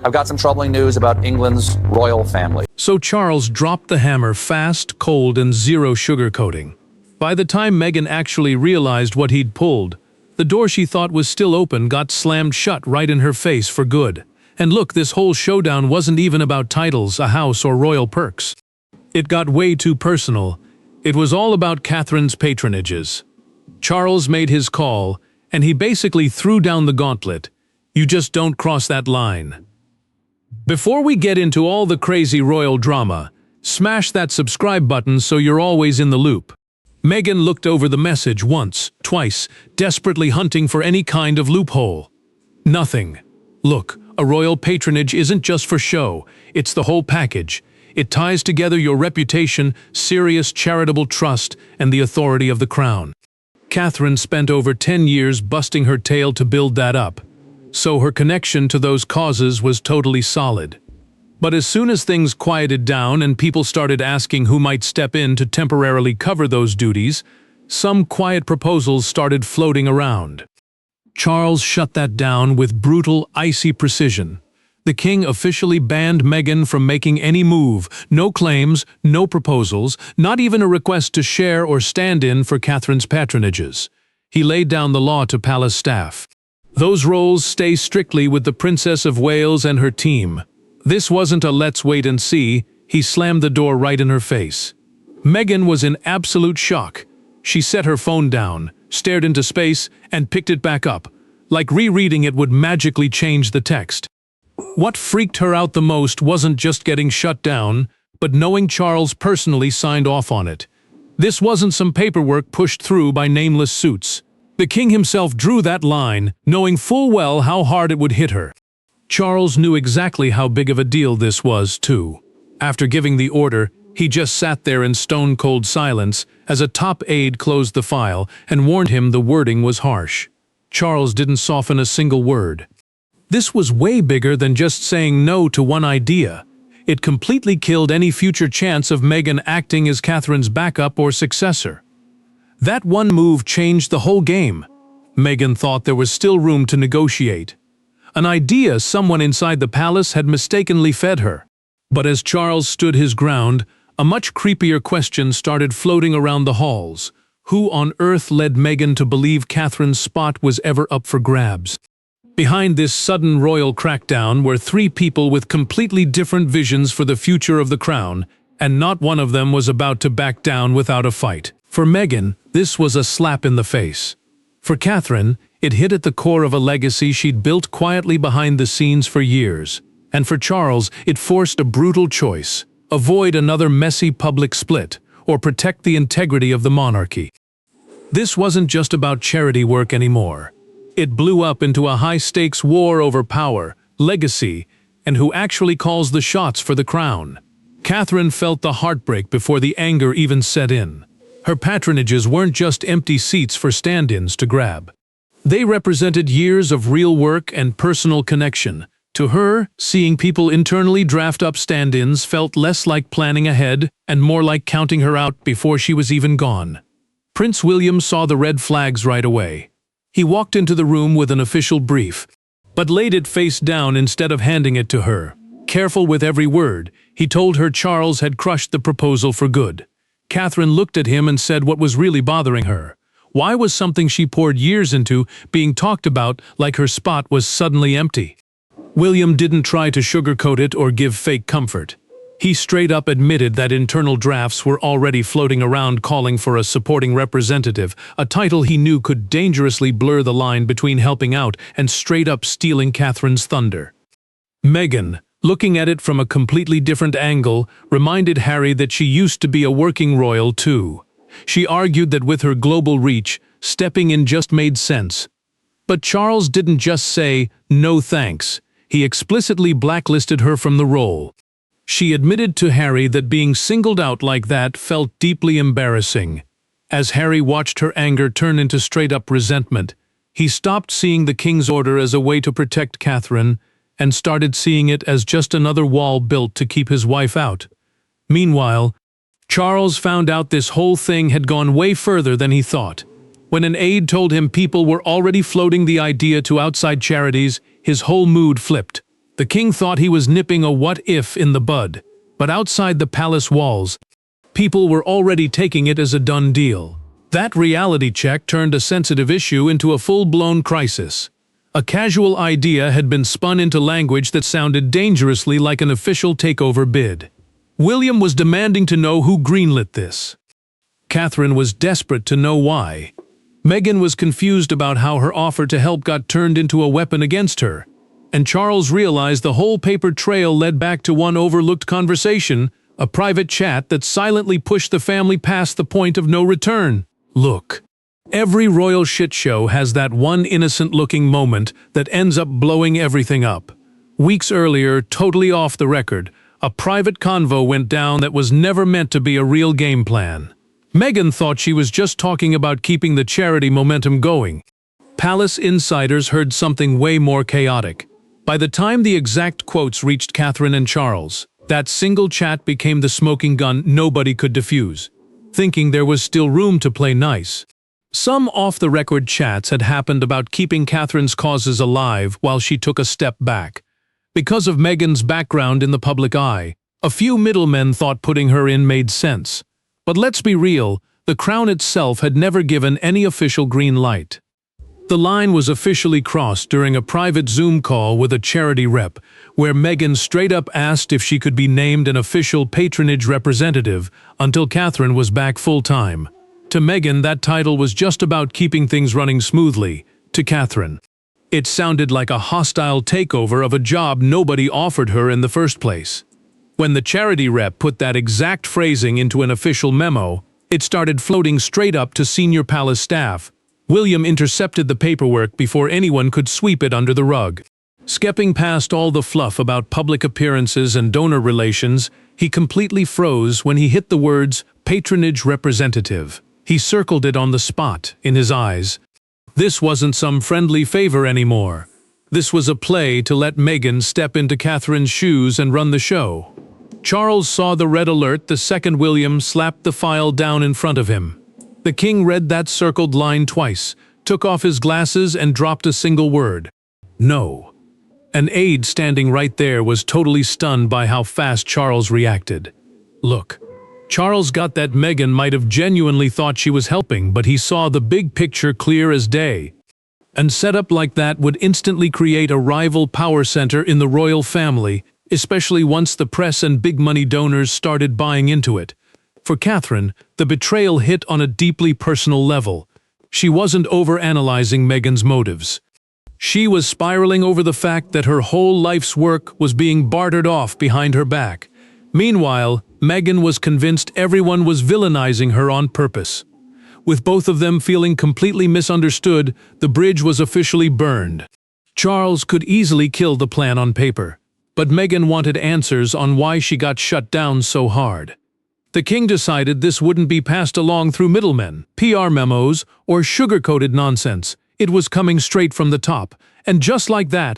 I've got some troubling news about England's royal family. So Charles dropped the hammer fast, cold, and zero sugarcoating. By the time Meghan actually realized what he'd pulled, the door she thought was still open got slammed shut right in her face for good. And look, this whole showdown wasn't even about titles, a house, or royal perks. It got way too personal. It was all about Catherine's patronages. Charles made his call, and he basically threw down the gauntlet. You just don't cross that line. Before we get into all the crazy royal drama, smash that subscribe button so you're always in the loop. Meghan looked over the message once, twice, desperately hunting for any kind of loophole. Nothing. Look, a royal patronage isn't just for show, it's the whole package. It ties together your reputation, serious charitable trust, and the authority of the crown. Catherine spent over 10 years busting her tail to build that up, so her connection to those causes was totally solid. But as soon as things quieted down and people started asking who might step in to temporarily cover those duties, some quiet proposals started floating around. Charles shut that down with brutal, icy precision. The king officially banned Meghan from making any move, no claims, no proposals, not even a request to share or stand in for Catherine's patronages. He laid down the law to palace staff. Those roles stay strictly with the Princess of Wales and her team. This wasn't a let's wait and see, he slammed the door right in her face. Meghan was in absolute shock. She set her phone down, stared into space, and picked it back up, like rereading it would magically change the text. What freaked her out the most wasn't just getting shut down, but knowing Charles personally signed off on it. This wasn't some paperwork pushed through by nameless suits. The king himself drew that line, knowing full well how hard it would hit her. Charles knew exactly how big of a deal this was, too. After giving the order, he just sat there in stone-cold silence as a top aide closed the file and warned him the wording was harsh. Charles didn't soften a single word. This was way bigger than just saying no to one idea. It completely killed any future chance of Meghan acting as Catherine's backup or successor. That one move changed the whole game. Meghan thought there was still room to negotiate. An idea someone inside the palace had mistakenly fed her. But as Charles stood his ground, a much creepier question started floating around the halls. Who on earth led Meghan to believe Catherine's spot was ever up for grabs? Behind this sudden royal crackdown were three people with completely different visions for the future of the crown, and not one of them was about to back down without a fight. For Meghan, this was a slap in the face. For Catherine, it hit at the core of a legacy she'd built quietly behind the scenes for years. And for Charles, it forced a brutal choice: avoid another messy public split, or protect the integrity of the monarchy. This wasn't just about charity work anymore. It blew up into a high-stakes war over power, legacy, and who actually calls the shots for the crown. Catherine felt the heartbreak before the anger even set in. Her patronages weren't just empty seats for stand-ins to grab. They represented years of real work and personal connection. To her, seeing people internally draft up stand-ins felt less like planning ahead and more like counting her out before she was even gone. Prince William saw the red flags right away. He walked into the room with an official brief, but laid it face down instead of handing it to her. Careful with every word, he told her Charles had crushed the proposal for good. Catherine looked at him and said what was really bothering her. Why was something she poured years into being talked about like her spot was suddenly empty? William didn't try to sugarcoat it or give fake comfort. He straight up admitted that internal drafts were already floating around calling for a supporting representative, a title he knew could dangerously blur the line between helping out and straight up stealing Catherine's thunder. Meghan, looking at it from a completely different angle, reminded Harry that she used to be a working royal too. She argued that with her global reach, stepping in just made sense. But Charles didn't just say, "No thanks." He explicitly blacklisted her from the role. She admitted to Harry that being singled out like that felt deeply embarrassing. As Harry watched her anger turn into straight-up resentment, he stopped seeing the king's order as a way to protect Catherine and started seeing it as just another wall built to keep his wife out. Meanwhile, Charles found out this whole thing had gone way further than he thought. When an aide told him people were already floating the idea to outside charities, his whole mood flipped. The king thought he was nipping a what-if in the bud, but outside the palace walls, people were already taking it as a done deal. That reality check turned a sensitive issue into a full-blown crisis. A casual idea had been spun into language that sounded dangerously like an official takeover bid. William was demanding to know who greenlit this. Catherine was desperate to know why. Meghan was confused about how her offer to help got turned into a weapon against her, and Charles realized the whole paper trail led back to one overlooked conversation, a private chat that silently pushed the family past the point of no return. Look, every royal shit show has that one innocent-looking moment that ends up blowing everything up. Weeks earlier, totally off the record, a private convo went down that was never meant to be a real game plan. Meghan thought she was just talking about keeping the charity momentum going. Palace insiders heard something way more chaotic. By the time the exact quotes reached Catherine and Charles, that single chat became the smoking gun nobody could defuse, thinking there was still room to play nice. Some off-the-record chats had happened about keeping Catherine's causes alive while she took a step back. Because of Meghan's background in the public eye, a few middlemen thought putting her in made sense. But let's be real, the Crown itself had never given any official green light. The line was officially crossed during a private Zoom call with a charity rep, where Meghan straight up asked if she could be named an official patronage representative until Catherine was back full-time. To Meghan, that title was just about keeping things running smoothly. To Catherine, it sounded like a hostile takeover of a job nobody offered her in the first place. When the charity rep put that exact phrasing into an official memo, it started floating straight up to senior palace staff. William intercepted the paperwork before anyone could sweep it under the rug. Skipping past all the fluff about public appearances and donor relations, he completely froze when he hit the words patronage representative. He circled it on the spot, in his eyes. This wasn't some friendly favor anymore. This was a play to let Meghan step into Catherine's shoes and run the show. Charles saw the red alert the second William slapped the file down in front of him. The king read that circled line twice, took off his glasses and dropped a single word. No. An aide standing right there was totally stunned by how fast Charles reacted. Look, Charles got that Meghan might have genuinely thought she was helping, but he saw the big picture clear as day. And set up like that would instantly create a rival power center in the royal family, especially once the press and big-money donors started buying into it. For Catherine, the betrayal hit on a deeply personal level. She wasn't overanalyzing Meghan's motives. She was spiraling over the fact that her whole life's work was being bartered off behind her back. Meanwhile, Meghan was convinced everyone was villainizing her on purpose. With both of them feeling completely misunderstood, the bridge was officially burned. Charles could easily kill the plan on paper, but Meghan wanted answers on why she got shut down so hard. The king decided this wouldn't be passed along through middlemen, PR memos, or sugar-coated nonsense. It was coming straight from the top, and just like that,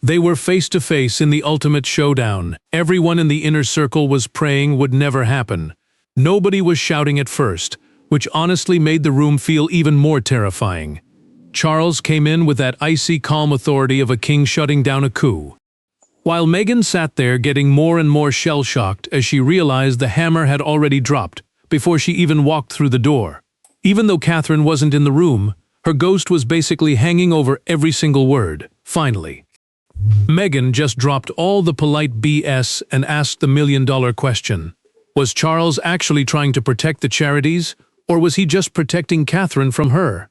they were face-to-face in the ultimate showdown. Everyone in the inner circle was praying would never happen. Nobody was shouting at first, which honestly made the room feel even more terrifying. Charles came in with that icy calm authority of a king shutting down a coup. While Meghan sat there getting more and more shell-shocked as she realized the hammer had already dropped before she even walked through the door. Even though Catherine wasn't in the room, her ghost was basically hanging over every single word. Finally, Meghan just dropped all the polite BS and asked the million-dollar question. Was Charles actually trying to protect the charities, or was he just protecting Catherine from her?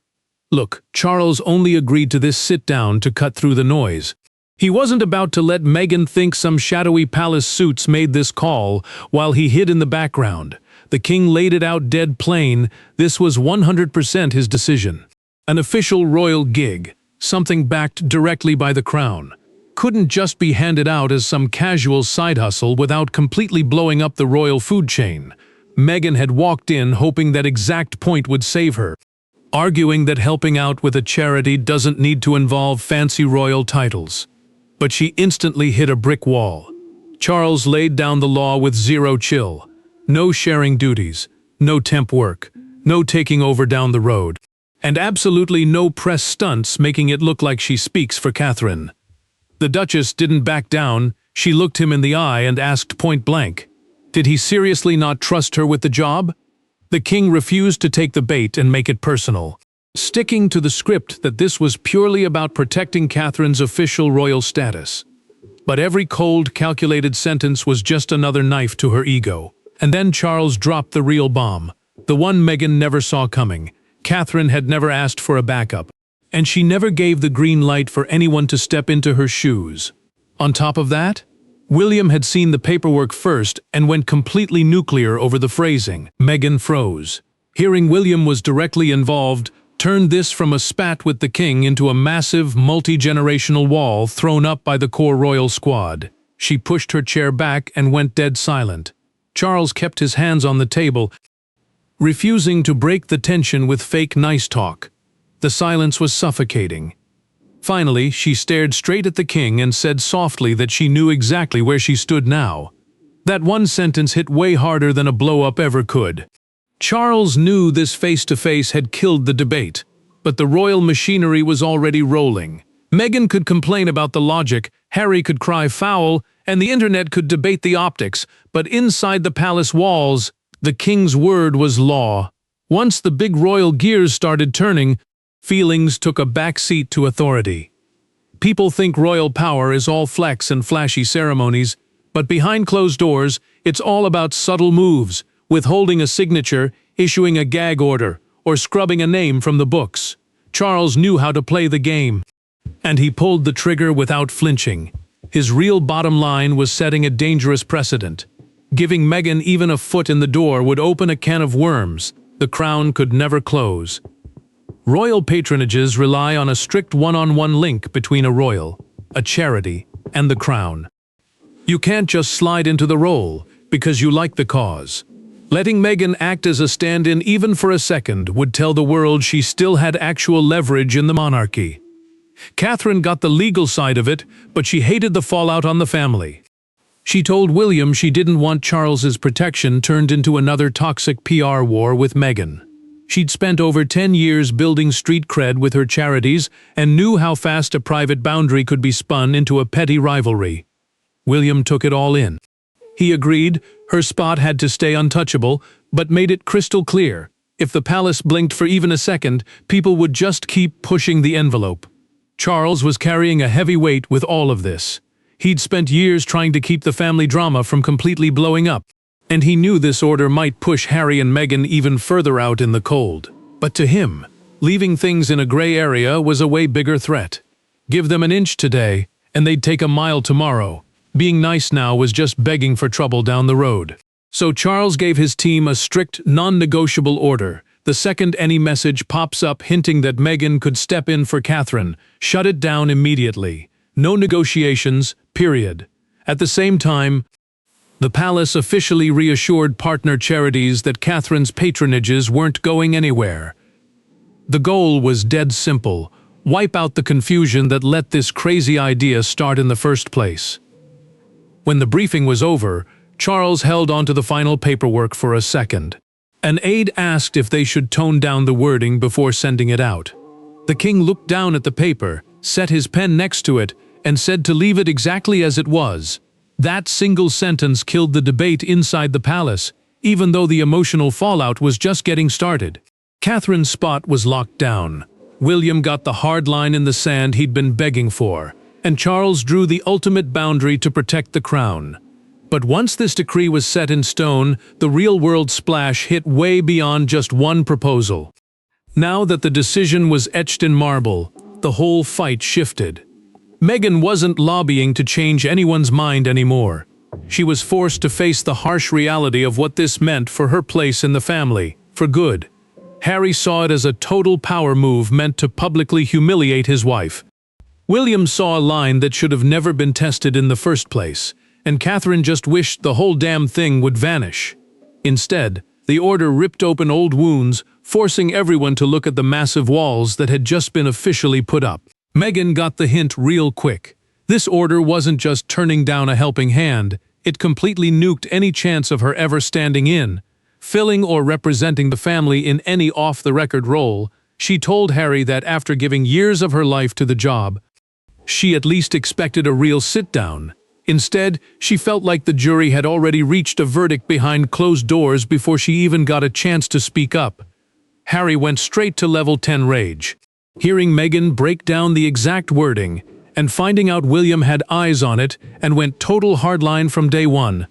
Look, Charles only agreed to this sit-down to cut through the noise. He wasn't about to let Meghan think some shadowy palace suits made this call while he hid in the background. The king laid it out dead plain. This was 100% his decision. An official royal gig, something backed directly by the crown, couldn't just be handed out as some casual side hustle without completely blowing up the royal food chain. Meghan had walked in hoping that exact point would save her, arguing that helping out with a charity doesn't need to involve fancy royal titles. But she instantly hit a brick wall. Charles laid down the law with zero chill. No sharing duties, no temp work, no taking over down the road, and absolutely no press stunts making it look like she speaks for Catherine. The Duchess didn't back down. She looked him in the eye and asked point-blank, did he seriously not trust her with the job? The king refused to take the bait and make it personal, sticking to the script that this was purely about protecting Catherine's official royal status. But every cold, calculated sentence was just another knife to her ego. And then Charles dropped the real bomb, the one Meghan never saw coming. Catherine had never asked for a backup, and she never gave the green light for anyone to step into her shoes. On top of that, William had seen the paperwork first and went completely nuclear over the phrasing. Meghan froze. Hearing William was directly involved turned this from a spat with the king into a massive, multi-generational wall thrown up by the core royal squad. She pushed her chair back and went dead silent. Charles kept his hands on the table, refusing to break the tension with fake nice talk. The silence was suffocating. Finally, she stared straight at the king and said softly that she knew exactly where she stood now. That one sentence hit way harder than a blow-up ever could. Charles knew this face-to-face had killed the debate, but the royal machinery was already rolling. Meghan could complain about the logic, Harry could cry foul, and the internet could debate the optics, but inside the palace walls, the king's word was law. Once the big royal gears started turning, feelings took a backseat to authority. People think royal power is all flex and flashy ceremonies, but behind closed doors, it's all about subtle moves, withholding a signature, issuing a gag order, or scrubbing a name from the books. Charles knew how to play the game, and he pulled the trigger without flinching. His real bottom line was setting a dangerous precedent. Giving Meghan even a foot in the door would open a can of worms the crown could never close. Royal patronages rely on a strict one-on-one link between a royal, a charity, and the crown. You can't just slide into the role because you like the cause. Letting Meghan act as a stand-in even for a second would tell the world she still had actual leverage in the monarchy. Catherine got the legal side of it, but she hated the fallout on the family. She told William she didn't want Charles's protection turned into another toxic PR war with Meghan. She'd spent over 10 years building street cred with her charities and knew how fast a private boundary could be spun into a petty rivalry. William took it all in. He agreed her spot had to stay untouchable, but made it crystal clear, if the palace blinked for even a second, people would just keep pushing the envelope. Charles was carrying a heavy weight with all of this. He'd spent years trying to keep the family drama from completely blowing up, and he knew this order might push Harry and Meghan even further out in the cold. But to him, leaving things in a gray area was a way bigger threat. Give them an inch today, and they'd take a mile tomorrow. Being nice now was just begging for trouble down the road. So Charles gave his team a strict, non-negotiable order. The second any message pops up hinting that Meghan could step in for Catherine, shut it down immediately. No negotiations, period. At the same time, the palace officially reassured partner charities that Catherine's patronages weren't going anywhere. The goal was dead simple: wipe out the confusion that let this crazy idea start in the first place. When the briefing was over, Charles held onto the final paperwork for a second. An aide asked if they should tone down the wording before sending it out. The king looked down at the paper, set his pen next to it, and said to leave it exactly as it was. That single sentence killed the debate inside the palace, even though the emotional fallout was just getting started. Catherine's spot was locked down. William got the hard line in the sand he'd been begging for, and Charles drew the ultimate boundary to protect the crown. But once this decree was set in stone, the real-world splash hit way beyond just one proposal. Now that the decision was etched in marble, the whole fight shifted. Meghan wasn't lobbying to change anyone's mind anymore. She was forced to face the harsh reality of what this meant for her place in the family, for good. Harry saw it as a total power move meant to publicly humiliate his wife. William saw a line that should have never been tested in the first place, and Catherine just wished the whole damn thing would vanish. Instead, the order ripped open old wounds, forcing everyone to look at the massive walls that had just been officially put up. Meghan got the hint real quick. This order wasn't just turning down a helping hand, it completely nuked any chance of her ever standing in, filling or representing the family in any off-the-record role. She told Harry that after giving years of her life to the job, she at least expected a real sit-down. Instead, she felt like the jury had already reached a verdict behind closed doors before she even got a chance to speak up. Harry went straight to level 10 rage. Hearing Meghan break down the exact wording, and finding out William had eyes on it and went total hardline from day one,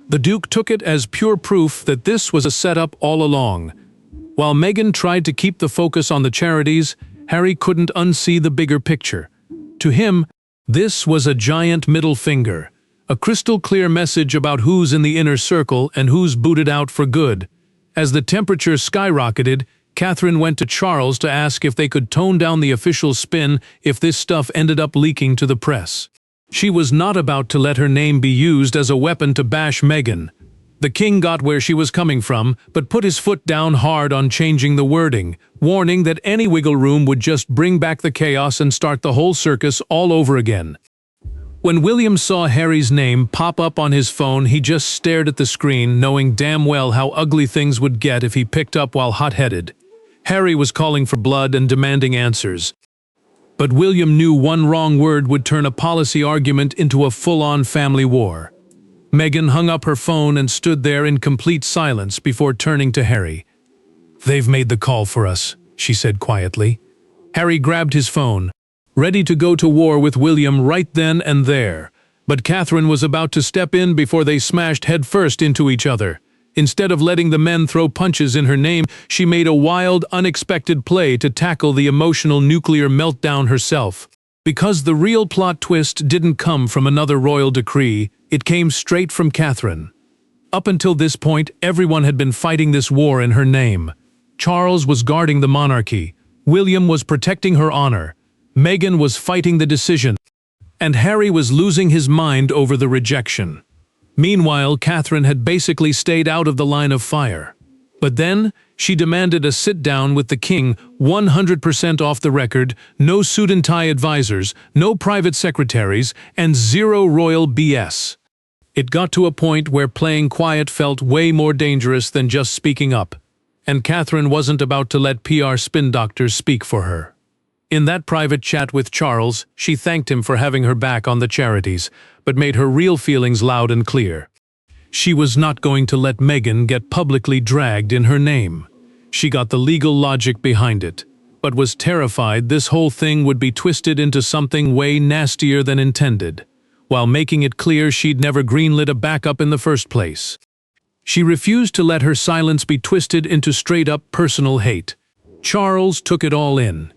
the Duke took it as pure proof that this was a setup all along. While Meghan tried to keep the focus on the charities, Harry couldn't unsee the bigger picture. To him, this was a giant middle finger, a crystal-clear message about who's in the inner circle and who's booted out for good. As the temperature skyrocketed, Catherine went to Charles to ask if they could tone down the official spin if this stuff ended up leaking to the press. She was not about to let her name be used as a weapon to bash Meghan. The king got where she was coming from, but put his foot down hard on changing the wording, warning that any wiggle room would just bring back the chaos and start the whole circus all over again. When William saw Harry's name pop up on his phone, he just stared at the screen, knowing damn well how ugly things would get if he picked up while hot-headed. Harry was calling for blood and demanding answers. But William knew one wrong word would turn a policy argument into a full-on family war. Meghan hung up her phone and stood there in complete silence before turning to Harry. "They've made the call for us," she said quietly. Harry grabbed his phone, ready to go to war with William right then and there. But Catherine was about to step in before they smashed headfirst into each other. Instead of letting the men throw punches in her name, she made a wild, unexpected play to tackle the emotional nuclear meltdown herself. Because the real plot twist didn't come from another royal decree, it came straight from Catherine. Up until this point, everyone had been fighting this war in her name. Charles was guarding the monarchy, William was protecting her honor, Meghan was fighting the decision, and Harry was losing his mind over the rejection. Meanwhile, Catherine had basically stayed out of the line of fire. But then, she demanded a sit-down with the king, 100% off the record, no suit-and-tie advisors, no private secretaries, and zero royal BS. It got to a point where playing quiet felt way more dangerous than just speaking up, and Catherine wasn't about to let PR spin doctors speak for her. In that private chat with Charles, she thanked him for having her back on the charities, but made her real feelings loud and clear. She was not going to let Meghan get publicly dragged in her name. She got the legal logic behind it, but was terrified this whole thing would be twisted into something way nastier than intended, while making it clear she'd never greenlit a backup in the first place. She refused to let her silence be twisted into straight-up personal hate. Charles took it all in.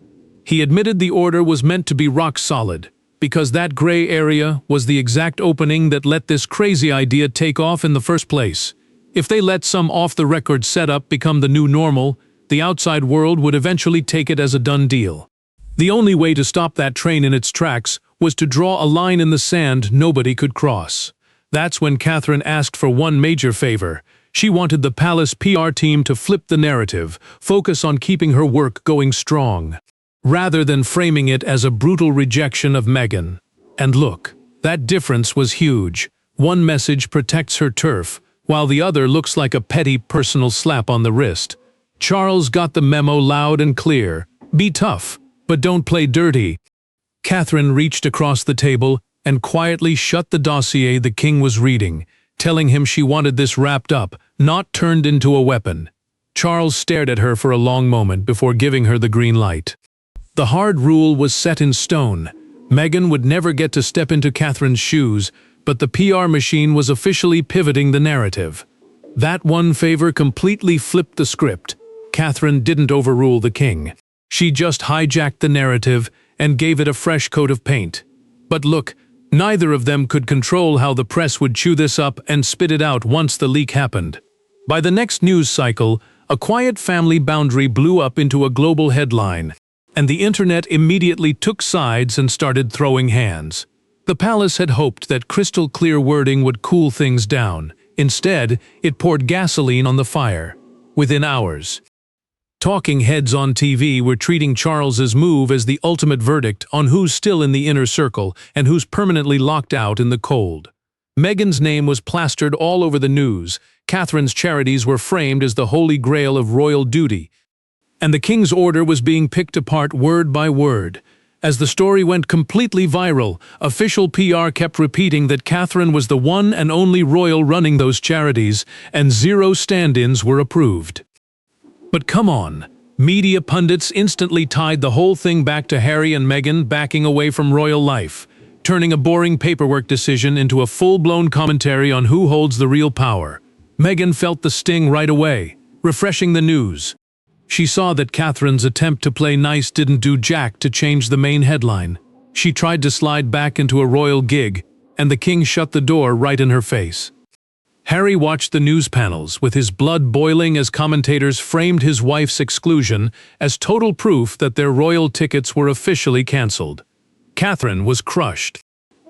He admitted the order was meant to be rock solid, because that gray area was the exact opening that let this crazy idea take off in the first place. If they let some off-the-record setup become the new normal, the outside world would eventually take it as a done deal. The only way to stop that train in its tracks was to draw a line in the sand nobody could cross. That's when Catherine asked for one major favor. She wanted the palace PR team to flip the narrative, focus on keeping her work going strong, rather than framing it as a brutal rejection of Meghan. And look, that difference was huge. One message protects her turf, while the other looks like a petty personal slap on the wrist. Charles got the memo loud and clear. Be tough, but don't play dirty. Catherine reached across the table and quietly shut the dossier the king was reading, telling him she wanted this wrapped up, not turned into a weapon. Charles stared at her for a long moment before giving her the green light. The hard rule was set in stone. Meghan would never get to step into Catherine's shoes, but the PR machine was officially pivoting the narrative. That one favor completely flipped the script. Catherine didn't overrule the king. She just hijacked the narrative and gave it a fresh coat of paint. But look, neither of them could control how the press would chew this up and spit it out once the leak happened. By the next news cycle, a quiet family boundary blew up into a global headline, and the internet immediately took sides and started throwing hands. The palace had hoped that crystal-clear wording would cool things down. Instead, it poured gasoline on the fire. Within hours, talking heads on TV were treating Charles's move as the ultimate verdict on who's still in the inner circle and who's permanently locked out in the cold. Meghan's name was plastered all over the news. Catherine's charities were framed as the holy grail of royal duty, and the king's order was being picked apart word by word. As the story went completely viral, official PR kept repeating that Catherine was the one and only royal running those charities, and 0 stand-ins were approved. But come on, media pundits instantly tied the whole thing back to Harry and Meghan backing away from royal life, turning a boring paperwork decision into a full-blown commentary on who holds the real power. Meghan felt the sting right away, refreshing the news. She saw that Catherine's attempt to play nice didn't do jack to change the main headline. She tried to slide back into a royal gig, and the king shut the door right in her face. Harry watched the news panels, with his blood boiling as commentators framed his wife's exclusion as total proof that their royal tickets were officially cancelled. Catherine was crushed.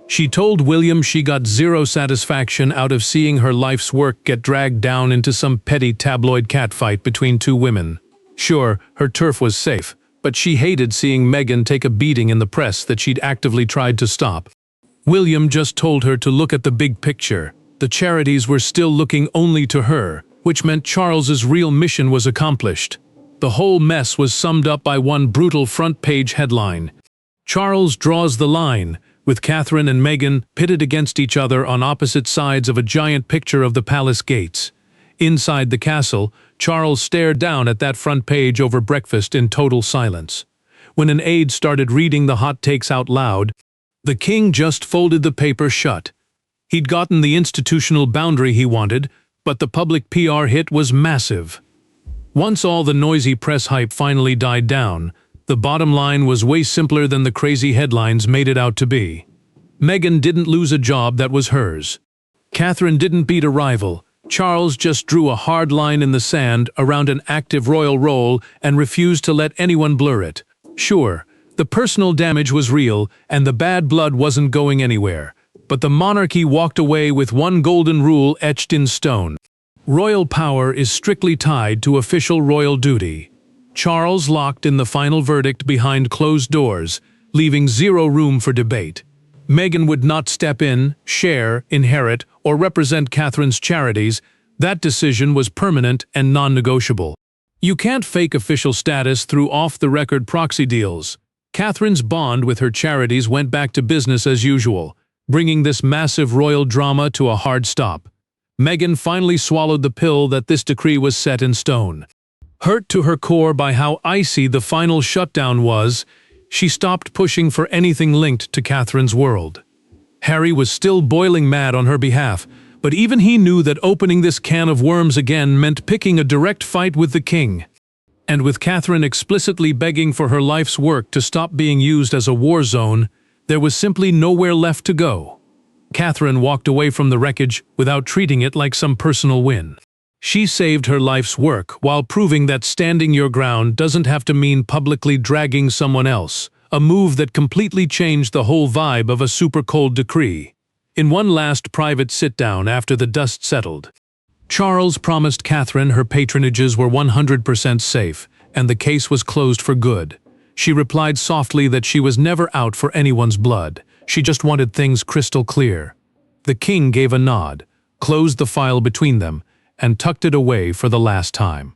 She told William she got 0 satisfaction out of seeing her life's work get dragged down into some petty tabloid catfight between 2 women. Sure, her turf was safe, but she hated seeing Meghan take a beating in the press that she'd actively tried to stop. William just told her to look at the big picture. The charities were still looking only to her, which meant Charles's real mission was accomplished. The whole mess was summed up by one brutal front-page headline. Charles draws the line, with Catherine and Meghan pitted against each other on opposite sides of a giant picture of the palace gates. Inside the castle, Charles stared down at that front page over breakfast in total silence. When an aide started reading the hot takes out loud, the king just folded the paper shut. He'd gotten the institutional boundary he wanted, but the public PR hit was massive. Once all the noisy press hype finally died down, the bottom line was way simpler than the crazy headlines made it out to be. Meghan didn't lose a job that was hers. Catherine didn't beat a rival. Charles just drew a hard line in the sand around an active royal role and refused to let anyone blur it. Sure, the personal damage was real and the bad blood wasn't going anywhere, but the monarchy walked away with one golden rule etched in stone. Royal power is strictly tied to official royal duty. Charles locked in the final verdict behind closed doors, leaving 0 room for debate. Meghan would not step in, share, inherit, or represent Catherine's charities. That decision was permanent and non-negotiable. You can't fake official status through off-the-record proxy deals. Catherine's bond with her charities went back to business as usual, bringing this massive royal drama to a hard stop. Meghan finally swallowed the pill that this decree was set in stone. Hurt to her core by how icy the final shutdown was, she stopped pushing for anything linked to Catherine's world. Harry was still boiling mad on her behalf, but even he knew that opening this can of worms again meant picking a direct fight with the king. And with Catherine explicitly begging for her life's work to stop being used as a war zone, there was simply nowhere left to go. Catherine walked away from the wreckage without treating it like some personal win. She saved her life's work while proving that standing your ground doesn't have to mean publicly dragging someone else, a move that completely changed the whole vibe of a super cold decree. In one last private sit-down after the dust settled, Charles promised Catherine her patronages were 100% safe, and the case was closed for good. She replied softly that she was never out for anyone's blood. She just wanted things crystal clear. The king gave a nod, closed the file between them, and tucked it away for the last time.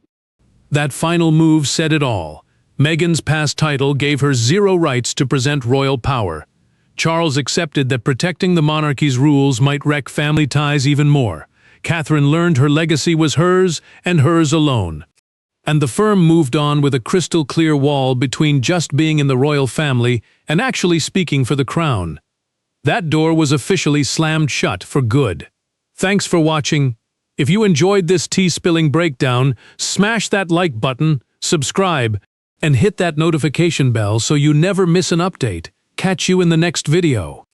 That final move said it all. Meghan's past title gave her 0 rights to present royal power. Charles accepted that protecting the monarchy's rules might wreck family ties even more. Catherine learned her legacy was hers and hers alone. And the firm moved on with a crystal-clear wall between just being in the royal family and actually speaking for the crown. That door was officially slammed shut for good. Thanks for watching. If you enjoyed this tea-spilling breakdown, smash that like button, subscribe, and hit that notification bell so you never miss an update. Catch you in the next video.